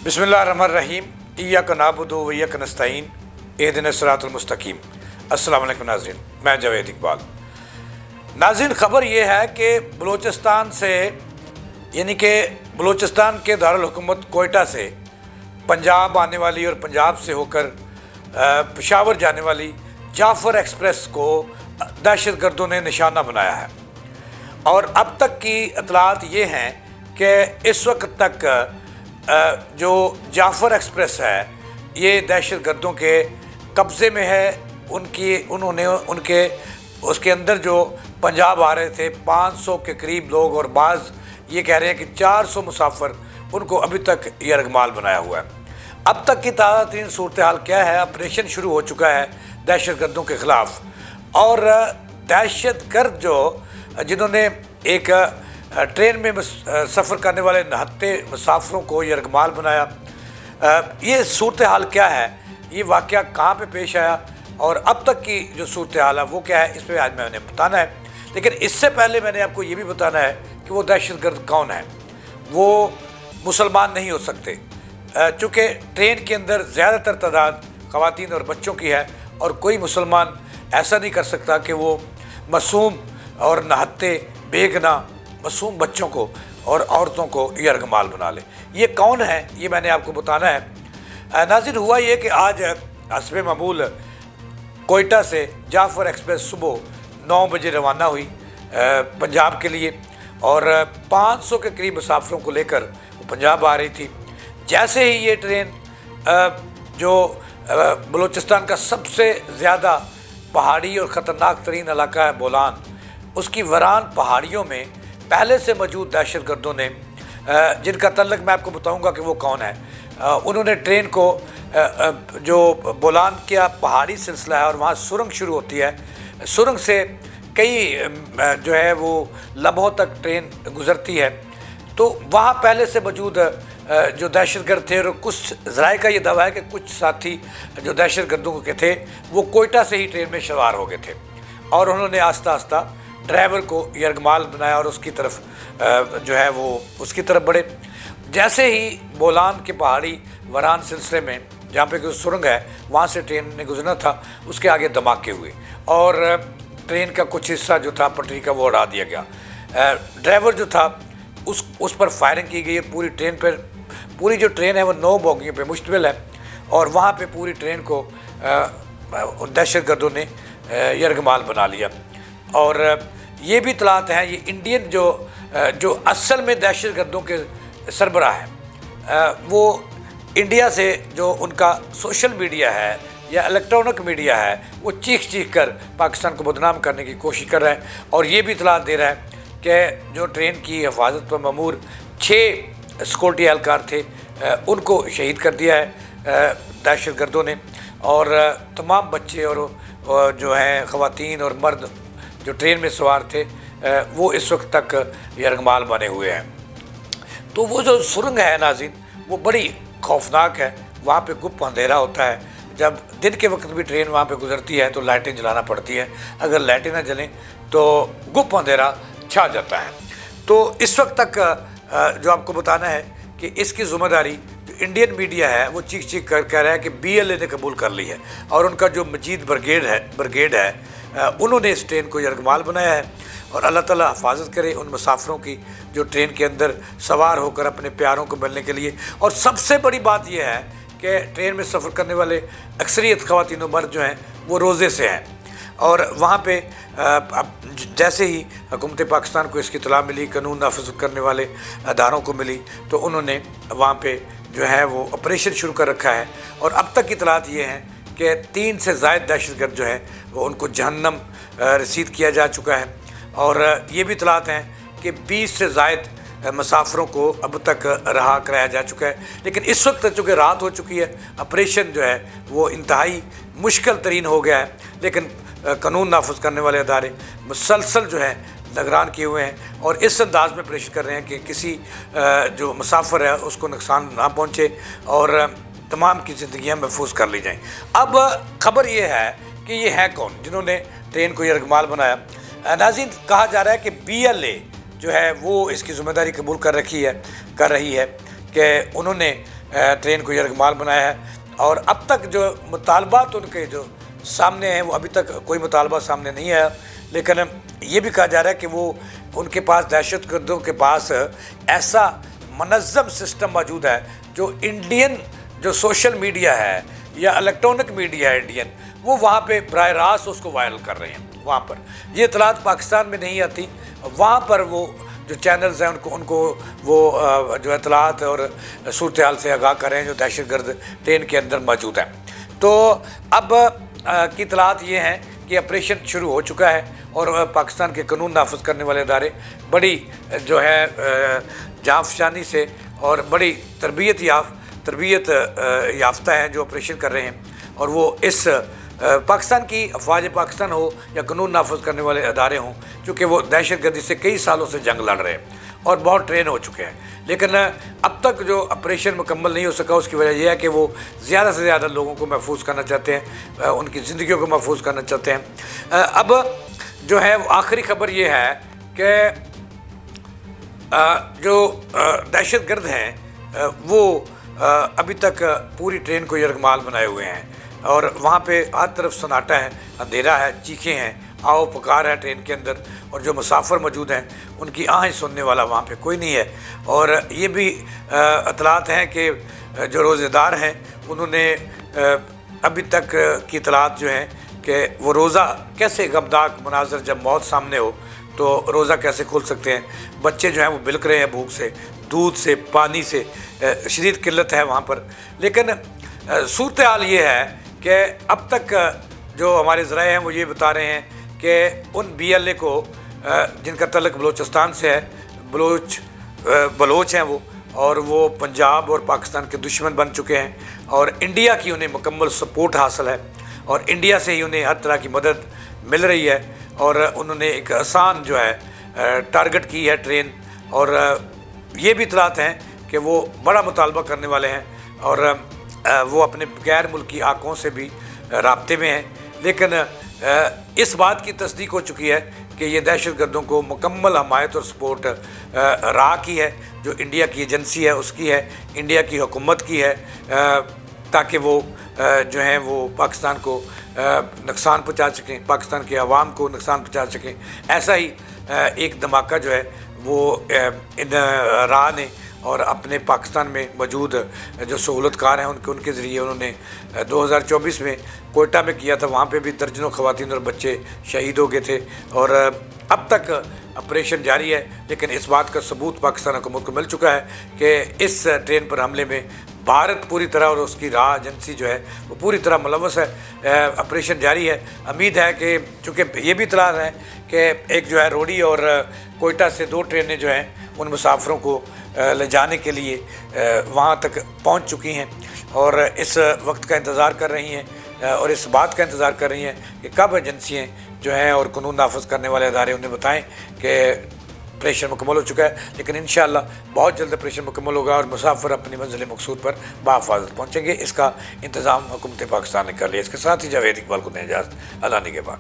बिस्मिल्लाहिर्रहमानिर्रहीम इय्याका नअबुदु व इय्याका नस्तईन इहदिनस सिरातल मुस्तकीम। अस्सलाम वालेकुम नाज़रीन, मैं जावेद इकबाल। नाज़रीन, ख़बर ये है कि बलूचिस्तान से यानी कि बलूचिस्तान के दारुल हुकूमत कोयटा से पंजाब आने वाली और पंजाब से होकर पेशावर जाने वाली जाफ़र एक्सप्रेस को दहशत गर्दों ने निशाना बनाया है। और अब तक की इतलात ये हैं कि इस वक्त तक जो जाफ़र एक्सप्रेस है ये दहशत गर्दों के कब्ज़े में है। उन्होंने उसके अंदर जो पंजाब आ रहे थे 500 के करीब लोग, और बाज़ ये कह रहे हैं कि 400 मुसाफिर, उनको अभी तक यरगमाल बनाया हुआ है। अब तक की ताज़ा तरीन सूरत हाल क्या है? ऑपरेशन शुरू हो चुका है दहशत गर्दों के ख़िलाफ़, और दहशत गर्द जिन्होंने एक ट्रेन में सफ़र करने वाले 69 मुसाफिरों को यरगमाल बनाया। ये सूरत हाल क्या है, ये वाक़या कहाँ पे पेश आया और अब तक की जो सूरत हाल है वो क्या है, इस पर आज मैंने बताना है। लेकिन इससे पहले मैंने आपको ये भी बताना है कि वो दहशत गर्द कौन है। वो मुसलमान नहीं हो सकते, चूँकि ट्रेन के अंदर ज़्यादातर तादाद ख़वातीन और बच्चों की है, और कोई मुसलमान ऐसा नहीं कर सकता कि वो मासूम और नहत्ते बेगना मासूम बच्चों को और औरतों को यरगमाल बना ले। ये कौन है, ये मैंने आपको बताना है। नाज़रीन, हुआ ये कि आज हस्बे मामूल कोयटा से जाफ़र एक्सप्रेस सुबह 9 बजे रवाना हुई पंजाब के लिए, और 500 के करीब मुसाफिरों को लेकर वो पंजाब आ रही थी। जैसे ही ये ट्रेन जो बलूचिस्तान का सबसे ज़्यादा पहाड़ी और ख़तरनाक तरीन इलाका है बोलान, उसकी वरान पहाड़ियों में पहले से मौजूद दहशत गर्दों ने, जिनका तल्लक मैं आपको बताऊंगा कि वो कौन है, उन्होंने ट्रेन को जो बोलान का पहाड़ी सिलसिला है और वहाँ सुरंग शुरू होती है, सुरंग से कई जो है वो लम्हों तक ट्रेन गुज़रती है। तो वहाँ पहले से मौजूद जो दहशत गर्द थे, और कुछ ज़राए का ये दावा है कि कुछ साथी जो दहशत गर्दों के थे वो कोयटा से ही ट्रेन में सवार हो गए थे, और उन्होंने आस्ता आस्ता ड्राइवर को यरगमाल बनाया और उसकी तरफ जो है वो उसकी तरफ बढ़े। जैसे ही बोलान के पहाड़ी वरान सिलसिले में जहाँ पे कोई सुरंग है वहाँ से ट्रेन ने गुजरना था, उसके आगे धमाके हुए और ट्रेन का कुछ हिस्सा जो था पटरी का वो उड़ा दिया गया। ड्राइवर जो था उस पर फायरिंग की गई। पूरी ट्रेन पर, पूरी जो ट्रेन है वो 9 बोगियों पे मुश्तमिल है, और वहाँ पे पूरी ट्रेन को दहशत गर्दों ने यरगमाल बना लिया। और ये भी इतलात हैं, ये इंडियन जो असल में दहशत गर्दों के सरबराह है, वो इंडिया से जो उनका सोशल मीडिया है या इलेक्ट्रॉनिक मीडिया है वो चीख कर पाकिस्तान को बदनाम करने की कोशिश कर रहा है। और ये भी इतलात दे रहा है कि जो ट्रेन की हिफाजत पर ममूर 6 सिक्योरिटी एहलकार थे उनको शहीद कर दिया है दहशत गर्दों ने, और तमाम बच्चे और जो हैं ख़वातीन और मर्द जो ट्रेन में सवार थे वो इस वक्त तक यरगमाल बने हुए हैं। तो वो जो सुरंग है नाज़रीन, वो बड़ी खौफनाक है। वहाँ पे गुप्त अंधेरा होता है। जब दिन के वक्त भी ट्रेन वहाँ पे गुजरती है तो लाइटें जलाना पड़ती है, अगर लाइटें ना जलें तो गुप्त अंधेरा छा जाता है। तो इस वक्त तक जो आपको बताना है कि इसकी ज़िम्मेदारी जो इंडियन मीडिया है वो चीख कर कह रहा है कि BLA ने कबूल कर ली है, और उनका जो मजीद ब्रिगेड है उन्होंने इस ट्रेन को यरगमाल बनाया है। और अल्लाह ताला हिफाजत करे उन मुसाफिरों की जो ट्रेन के अंदर सवार होकर अपने प्यारों को मिलने के लिए। और सबसे बड़ी बात यह है कि ट्रेन में सफ़र करने वाले अक्सरियत ख़वातीन और मर्द जो हैं वो रोज़े से हैं, और वहाँ पे जैसे ही हुकूमत पाकिस्तान को इसकी इत्तला मिली, कानून नाफिज करने वाले अदारों को मिली, तो उन्होंने वहाँ पे जो है वो ऑपरेशन शुरू कर रखा है। और अब तक की इत्तलात ये हैं कि 3 से ज़ायद दहशतगर्द जो है वो उनको जहन्नम रसीद किया जा चुका है। और ये भी इत्तलात हैं कि 20 से ज़ायद मुसाफिरों को अब तक रहा कराया जा चुका है। लेकिन इस वक्त चूँकि रात हो चुकी है, ऑपरेशन जो है वो इंतहाई मुश्किल तरीन हो गया है, लेकिन कानून नाफिज करने वाले अदारे मुसलसल जो है निगरान किए हुए हैं और इस अंदाज में ऑपरेशन कर रहे हैं कि किसी जो मुसाफिर है उसको नुकसान ना पहुँचे और तमाम की ज़िंदगियाँ महफूज कर ली जाएँ। अब ख़बर ये है कि ये है कौन जिन्होंने ट्रेन को यरगमाल बनाया। नाज़रीन, कहा जा रहा है कि BLA जो है वो इसकी ज़िम्मेदारी कबूल कर रही है कि उन्होंने ट्रेन को यरगमाल बनाया है। और अब तक जो मुतालबात उनके जो सामने हैं वो अभी तक कोई मुतालबा सामने नहीं आया, लेकिन ये भी कहा जा रहा है कि वो उनके पास दहशतगर्दों के पास ऐसा मनज़्ज़म सिस्टम मौजूद है जो इंडियन जो सोशल मीडिया है या इलेक्ट्रॉनिक मीडिया है इंडियन, वो वहाँ पे बराह रास्त उसको वायरल कर रहे हैं। वहाँ पर ये इतलात पाकिस्तान में नहीं आती, वहाँ पर वो जो चैनल्स हैं उनको वो जो इतलात और सूरत हाल से आगाह कर रहे हैं जो दहशतगर्द ट्रेन के अंदर मौजूद हैं। तो अब की इतलात ये हैं कि ऑपरेशन शुरू हो चुका है और पाकिस्तान के कानून नाफिज करने वाले इदारे बड़ी जो है जांफशानी से और बड़ी तरबियत याफ्ता हैं जो ऑपरेशन कर रहे हैं। और वो इस पाकिस्तान की अफवाज पाकिस्तान हो या कानून नाफिज करने वाले अदारे हों, चूँकि वो दहशतगर्दी से कई सालों से जंग लड़ रहे हैं और बहुत ट्रेन हो चुके हैं, लेकिन अब तक जो ऑपरेशन मुकम्मल नहीं हो सका उसकी वजह यह है कि वो ज़्यादा से ज़्यादा लोगों को महफूज करना चाहते हैं, उनकी ज़िंदगियों को महफूज करना चाहते हैं। अब जो है आखिरी खबर ये है कि जो दहशतगर्द हैं वो अभी तक पूरी ट्रेन को यरगमाल बनाए हुए हैं और वहाँ पे हर तरफ सन्नाटा है, अंधेरा है, चीखें हैं, आओ पुकार है ट्रेन के अंदर, और जो मुसाफिर मौजूद हैं उनकी आहें सुनने वाला वहाँ पे कोई नहीं है। और ये भी इतलात हैं कि जो रोज़ेदार हैं उन्होंने अभी तक की इतलात जो हैं कि वो रोज़ा कैसे गमनाक मनाजर जब मौत सामने हो तो रोज़ा कैसे खोल सकते हैं। बच्चे जो हैं वो बिलक रहे हैं भूख से, दूध से, पानी से, शदीद किल्लत है वहाँ पर। लेकिन सूरत हाल ये है कि अब तक जो हमारे ज़राए हैं वो ये बता रहे हैं कि उन BLA को जिनका तल्लुक़ बलूचिस्तान से है, बलोच हैं वो, और वो पंजाब और पाकिस्तान के दुश्मन बन चुके हैं और इंडिया की उन्हें मुकम्मल सपोर्ट हासिल है और इंडिया से ही उन्हें हर तरह की मदद मिल रही है। और उन्होंने एक आसान जो है टारगेट की है ट्रेन, और ये भी इतलात हैं कि वो बड़ा मुतालबा करने वाले हैं और वो अपने गैर मुल्की आकों से भी राब्ते में हैं। लेकिन इस बात की तस्दीक हो चुकी है कि ये दहशतगर्दों को मुकम्मल हमायत और सपोर्ट राह की है, जो इंडिया की एजेंसी है उसकी है, इंडिया की हुकूमत की है, ताकि वो जो हैं वो पाकिस्तान को नुकसान पहुंचा सकें, पाकिस्तान के अवाम को नुकसान पहुंचा सकें। ऐसा ही एक धमाका जो है वो इन राह ने और अपने पाकिस्तान में मौजूद जो सहूलतकार हैं उनके ज़रिए उन्होंने 2024 में कोयटा में किया था। वहाँ पे भी दर्जनों ख़वातीन और बच्चे शहीद हो गए थे और अब तक ऑपरेशन जारी है। लेकिन इस बात का सबूत पाकिस्तान हुकूमत को मिल चुका है कि इस ट्रेन पर हमले में भारत पूरी तरह और उसकी राह एजेंसी जो है वो पूरी तरह मुलव्वस है। ऑपरेशन जारी है। उम्मीद है कि चूँकि ये भी इतला है कि एक जो है रोडी और कोयटा से 2 ट्रेनें जो हैं उन मुसाफिरों को ले जाने के लिए वहाँ तक पहुँच चुकी हैं और इस वक्त का इंतज़ार कर रही हैं और इस बात का इंतज़ार कर रही हैं कि कब एजेंसियाँ जो हैं और कानून नाफिज करने वाले अदारे उन्हें बताएं कि ऑपरेशन मुकम्मल हो चुका है। लेकिन इंशाअल्लाह बहुत जल्द ऑपरेशन मुकम्मल होगा और मुसाफिर अपनी मंजिल मकसूद पर बाहिफाजत पहुँचेंगे। इसका इंतज़ाम हुकूमत पाकिस्तान ने कर लिया। इसके साथ ही जावेद इकबाल को दें इजाज़त। अल्लाह निगहबान।